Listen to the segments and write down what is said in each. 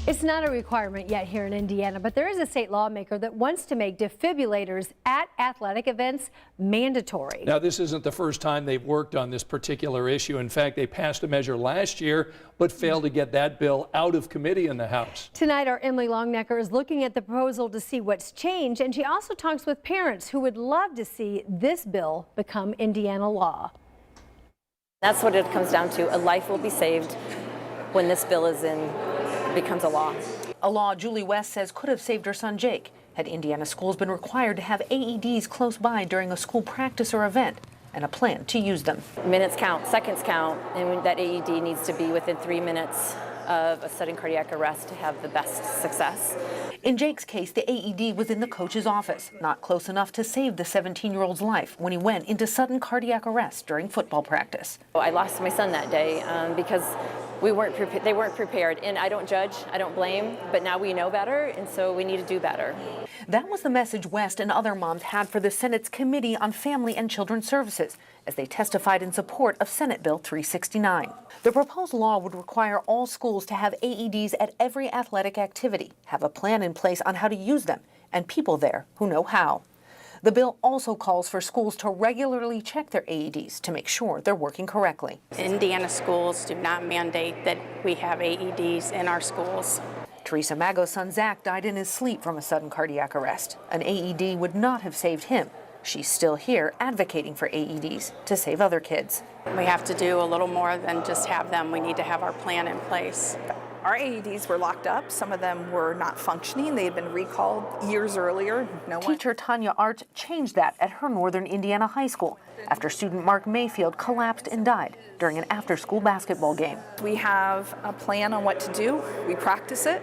It's not a requirement yet here in Indiana, but there is a state lawmaker that wants to make defibrillators at athletic events mandatory. Now, this isn't the first time they've worked on this particular issue. In fact, they passed a measure last year, but failed to get that bill out of committee in the House. Tonight, our Emily Longnecker is looking at the proposal to see what's changed, and she also talks with parents who would love to see this bill become Indiana law. That's what it comes down to. A life will be saved when this bill becomes a law. A law Julie West says could have saved her son Jake had Indiana schools been required to have AEDs close by during a school practice or event and a plan to use them. Minutes count, seconds count, and that AED needs to be within 3 minutes of a sudden cardiac arrest to have the best success. In Jake's case, the AED was in the coach's office, not close enough to save the 17-year-old's life when he went into sudden cardiac arrest during football practice. I lost my son that day because they weren't prepared, and I don't judge, I don't blame, but now we know better, and so we need to do better. That was the message West and other moms had for the Senate's Committee on Family and Children's Services as they testified in support of Senate Bill 369. The proposed law would require all schools to have AEDs at every athletic activity, have a plan in place on how to use them, and people there who know how. The bill also calls for schools to regularly check their AEDs to make sure they're working correctly. Indiana schools do not mandate that we have AEDs in our schools. Teresa Mago's son Zach died in his sleep from a sudden cardiac arrest. An AED would not have saved him. She's still here advocating for AEDs to save other kids. We have to do a little more than just have them. We need to have our plan in place. Our AEDs were locked up. Some of them were not functioning. They had been recalled years earlier. Teacher Tanya Arch changed that at her Northern Indiana high school after student Mark Mayfield collapsed and died during an after-school basketball game. We have a plan on what to do. We practice it.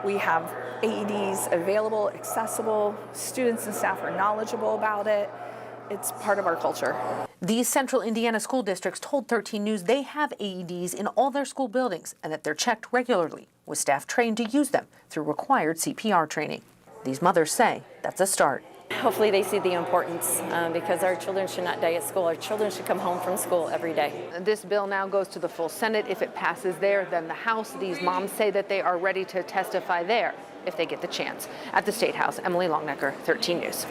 We have AEDs available, accessible. Students and staff are knowledgeable about it. It's part of our culture. These Central Indiana school districts told 13 News they have AEDs in all their school buildings and that they're checked regularly, with staff trained to use them through required CPR training. These mothers say that's a start. Hopefully they see the importance because our children should not die at school. Our children should come home from school every day. This bill now goes to the full Senate. If it passes there, then the House. These moms say that they are ready to testify there if they get the chance. At the State House, Emily Longnecker, 13 News.